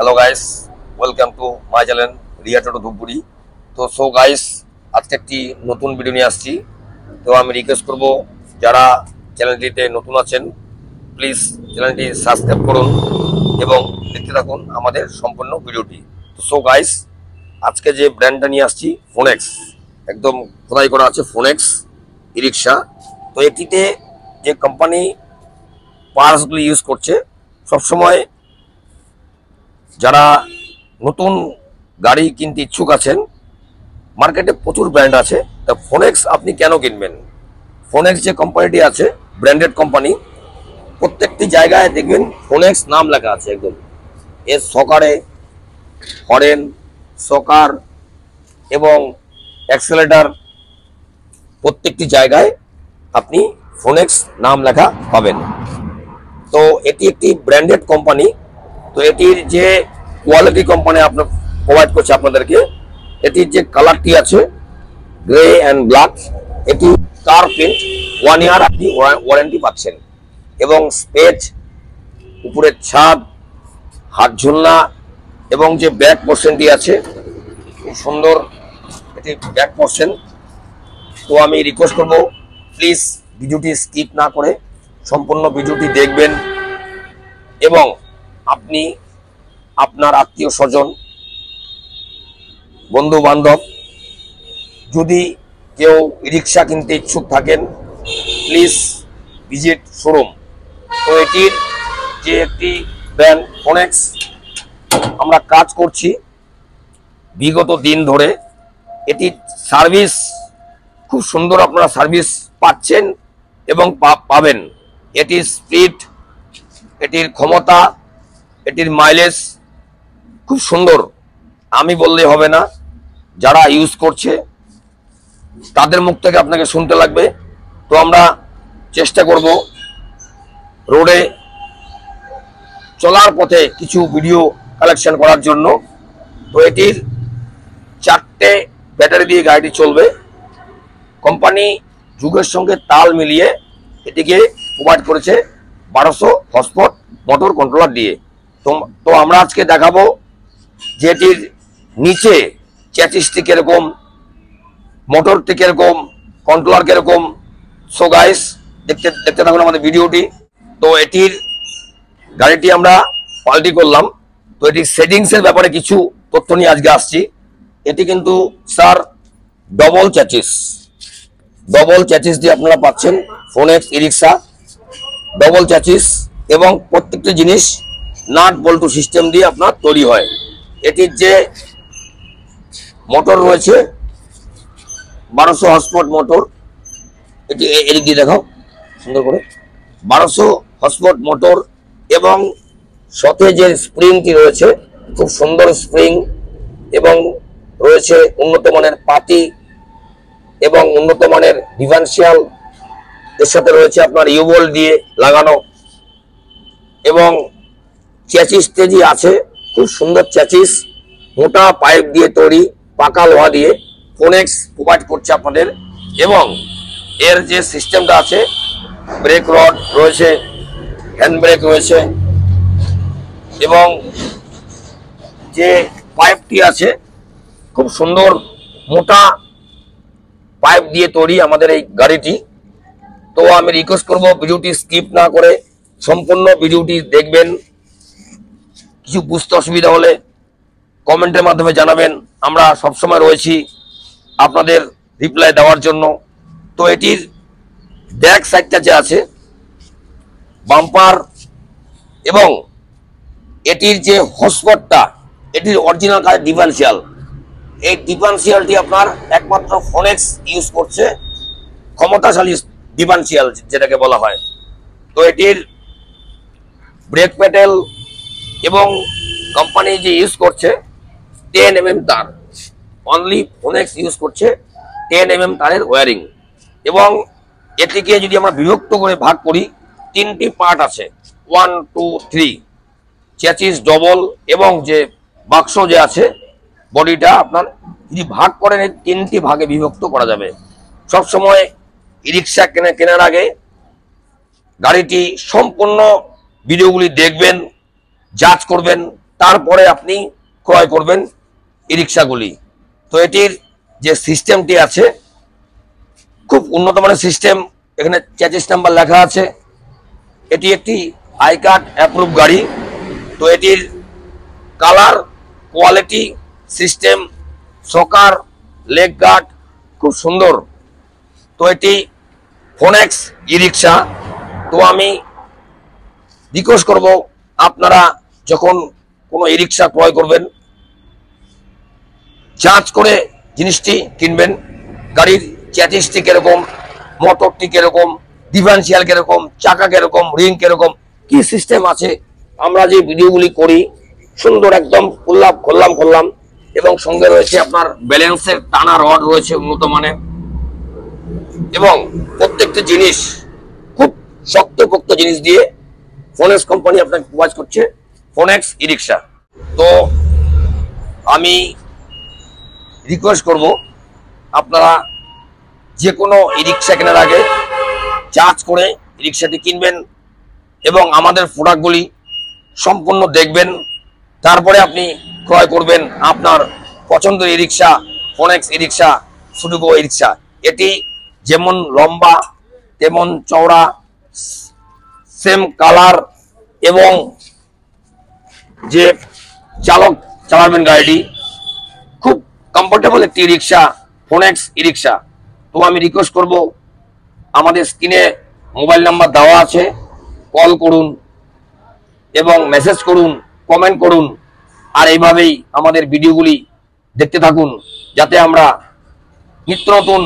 Hello guys, welcome to my channel Riya Toto Dhupguri. तो so guys, আজকে একটি নতুন ভিডিও নিয়ে আসছি। তো আমি রিকোয়েস্ট করব যারা চ্যানেলটিতে নতুন আছেন প্লিজ চ্যানেলটি সাবস্ক্রাইব করুন এবং দেখতে থাকুন আমাদের সম্পূর্ণ ভিডিওটি। তো সো গাইস, আজকে যে ব্র্যান্ডটা নিয়ে আসছি ফোনেক্স, একদম খোদাই করা আছে ফোনেক্স ই রিক্সা। তো এটিতে যে কোম্পানি পার্টসগুলো ইউজ করছে, সবসময় যারা নতুন গাড়ি কিনতে ইচ্ছুক আছেন, মার্কেটে প্রচুর ব্র্যান্ড আছে। তা ফোনেক্স আপনি কেন কিনবেন? ফোনেক্স যে কোম্পানিটি আছে ব্র্যান্ডেড কোম্পানি, প্রত্যেকটি জায়গায় দেখবেন ফোনেক্স নাম লেখা আছে একদম। এর সকারে হরেন, সকার এবং অ্যাক্সেলেটার প্রত্যেকটি জায়গায় আপনি ফোনেক্স নাম লেখা পাবেন। তো এটি একটি ব্র্যান্ডেড কোম্পানি। তো এটির যে কোয়ালিটি কোম্পানি আপনার প্রোভাইড করছে আপনাদেরকে, এটির যে কালারটি আছে গ্রে অ্যান্ড ব্ল্যাক, এটি কার প্রিন্ট 1 ইয়ার আপনি ওয়ারেন্টি পাচ্ছেন এবং স্পেচ, উপরের ছাদ, হাত ঝুলনা এবং যে ব্যাক পোর্শনটি আছে খুব সুন্দর, এটি ব্যাক পোর্শন। তো আমি রিকোয়েস্ট করব প্লিজ ভিডিওটি স্কিপ না করে সম্পূর্ণ ভিডিওটি দেখবেন এবং আপনি আপনার আত্মীয় স্বজন, বন্ধু বান্ধব যদি কেউ রিক্সা কিনতে ইচ্ছুক থাকেন প্লিজ ভিজিট শোরুম। তো এটির যে একটি ব্র্যান্ড ফোনেক্স, আমরা কাজ করছি বিগত দিন ধরে। এটির সার্ভিস খুব সুন্দর, আপনারা সার্ভিস পাচ্ছেন এবং পাবেন। এটির স্পিড, এটির ক্ষমতা, এটির মাইলেজ খুব সুন্দর, আমি বললে হবে না, যারা ইউজ করছে তাদের মুখ থেকে আপনাকে শুনতে লাগবে। তো আমরা চেষ্টা করব রোডে চলার পথে কিছু ভিডিও কালেকশন করার জন্য। তো এটির 4টে ব্যাটারি দিয়ে গাড়িটি চলবে। কোম্পানি যুগের সঙ্গে তাল মিলিয়ে এটিকে প্রোভাইড করেছে 1200 হর্সপাওয়ার মোটর কন্ট্রোলার দিয়ে। তো আমরা আজকে দেখাবো যে এটির নিচে চ্যাচিসটি কিরকম, মোটরটি কিরকম, কন্ট্রোলার কিরকম। সো গাইস, দেখতে থাকুন আমাদের ভিডিওটি। তো এটির গাড়িটি আমরা পাল্টি করলাম। তো এটির সেটিংসের ব্যাপারে কিছু তথ্য নিয়ে আজকে আসছি। এটি কিন্তু স্যার ডবল চ্যাচিস দিয়ে আপনারা পাচ্ছেন ফোনেক্স ই রিক্সা, ডবল চ্যাচিস এবং প্রত্যেকটি জিনিস নাট বল্টু সিস্টেম দিয়ে আপনার তৈরি হয়। এটির যে মোটর রয়েছে 1200 হর্সপাওয়ার মোটর, এটি এদিক দিয়ে দেখাও সুন্দর করে, 1200 হর্সপাওয়ার মোটর এবং সাথে যে স্প্রিংটি রয়েছে খুব সুন্দর স্প্রিং এবং রয়েছে উন্নত মানের পাতি এবং উন্নত মানের ডিফারেন্সিয়াল, এর সাথে রয়েছে আপনার ইউবল দিয়ে লাগানো এবং চ্যাচিস তেজি আছে, খুব সুন্দর চ্যাচিস, মোটা পাইপ দিয়ে তৈরি, পাকা লোহা দিয়ে ফোনেক্স প্রোভাইড করছে আপনাদের। এবং এর যে সিস্টেমটা আছে, ব্রেক রড রয়েছে, হ্যান্ড ব্রেক রয়েছে এবং যে পাইপটি আছে খুব সুন্দর মোটা পাইপ দিয়ে তৈরি আমাদের এই গাড়িটি। তো আমি রিকোয়েস্ট করব ভিডিওটি স্কিপ না করে সম্পূর্ণ ভিডিওটি দেখবেন। কিছু বুঝতে অসুবিধা হলে কমেন্টের মাধ্যমে জানাবেন, আমরা সবসময় রয়েছি আপনাদের রিপ্লাই দেওয়ার জন্য। তো এটির ব্যাক সাইডটা যে আছে, বাম্পার এবং এটির যে হর্সপাওয়ারটা, এটির অরিজিনাল কাজ ডিফারেন্সিয়াল। এই ডিফারেন্সিয়ালটি আপনার একমাত্র ফোনেক্স ইউজ করছে, ক্ষমতাশালী ডিফারেন্সিয়াল যেটাকে বলা হয়। তো এটির ব্রেক প্যাডেল এবং কোম্পানি যে ইউজ করছে 10 mm তার, অনলি ফোনেক্স ইউজ করছে 10 mm তারের ওয়ারিং। এবং এটিকে যদি আমরা বিভক্ত করে ভাগ করি, 3টি পার্ট আছে, 1 2 3, চ্যাচিস ডবল এবং যে বাক্স যে আছে বডিটা আপনার যদি ভাগ করেন এই 3টি ভাগে বিভক্ত করা যাবে। সবসময় ই রিক্সা কেনার আগে গাড়িটি সম্পূর্ণ ভিডিওগুলি দেখবেন, যাচ করবেন তারপরে আপনি ক্রয় করবেন ই রিক্সাগুলি। তো এটির যে সিস্টেমটি আছে খুব উন্নত মানের সিস্টেম। এখানে চ্যাসিস নাম্বার লেখা আছে। এটি একটি আই কার্ড অ্যাপ্রুভ গাড়ি। তো এটির কালার, কোয়ালিটি, সিস্টেম, সকার, লেগ গার্ড খুব সুন্দর। তো এটি ফোনেক্স ই রিক্সা। তো আমি রিকোয়েস্ট করব, আপনারা যখন কোনো ই রিক্সা ক্রয় করবেন যাঞ্চ করে জিনিসটি কিনবেন। গাড়ির চ্যাসিসটি কিরকম, মোটরটি কিরকম, ডিফারেন্সিয়াল কিরকম, চাকা কিরকম, রিং কিরকম, কি সিস্টেম আছে। আমরা যে ভিডিওগুলি করি সুন্দর একদম করলাম এবং সঙ্গে রয়েছে আপনার ব্যালেন্সের টানা রড রয়েছে উন্নত মানের, এবং প্রত্যেকটি জিনিস খুব শক্তপোক্ত জিনিস দিয়ে ফোনেক্স কোম্পানি আপনাকে প্রোভাইড করছে, ফোনেক্স ই রিক্সা। তো আমি রিকোয়েস্ট করব, আপনারা যে কোনো ই রিক্সা কেনার আগে যাঞ্চ করে ই রিক্সাটি কিনবেন এবং আমাদের প্রোডাক্টগুলি সম্পূর্ণ দেখবেন। তারপরে আপনি ক্রয় করবেন আপনার পছন্দের ই রিক্সা, ফোনেক্স ই রিক্সা, সুডুকো ই রিক্সা। এটি যেমন লম্বা তেমন চওড়া, সেম কালার, এবং যে চালক চালাবেন গাড়িটি খুব কমফোর্টেবল একটি রিক্সা, ফোনেক্স ই রিক্সা। তো আমি রিকোয়েস্ট করব, আমাদের স্ক্রিনে মোবাইল নাম্বার দেওয়া আছে, কল করুন এবং মেসেজ করুন, কমেন্ট করুন, আর এইভাবেই আমাদের ভিডিওগুলি দেখতে থাকুন যাতে আমরা নিত্য নতুন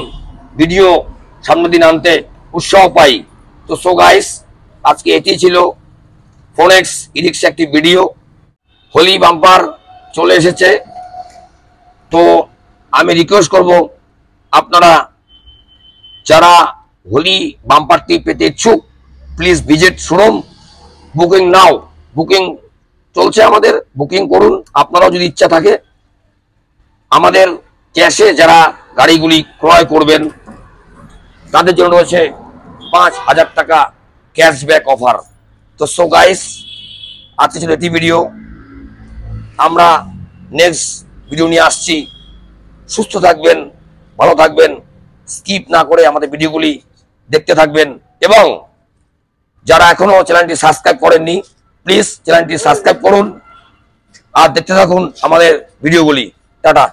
ভিডিও সামনের দিন আনতে উৎসাহ পাই। তো সো গাইস, আজকে এটি ছিল ফোনেক্স ই রিক্সা একটি ভিডিও। হোলি বাম্পার চলে এসেছে। তো আমি রিকোয়েস্ট করব, আপনারা যারা হোলি বাম্পারটি পেতে ইচ্ছুক please visit showroom, booking now. Booking চলছে আমাদের, বুকিং করুন। আপনারাও যদি ইচ্ছা থাকে, আমাদের ক্যাশে যারা গাড়িগুলি ক্রয় করবেন তাদের জন্য রয়েছে 5,000 টাকা ক্যাশব্যাক অফার। তো সো গাইস, আজকে ছিল এটি ভিডিও। আমরা নেক্সট ভিডিও নিয়ে আসছি। সুস্থ থাকবেন, ভালো থাকবেন, স্কিপ না করে আমাদের ভিডিওগুলি দেখতে থাকবেন, এবং যারা এখনো চ্যানেলটি সাবস্ক্রাইব করেননি প্লিজ চ্যানেলটি সাবস্ক্রাইব করুন আর দেখতে থাকুন আমাদের ভিডিওগুলি। টাটা।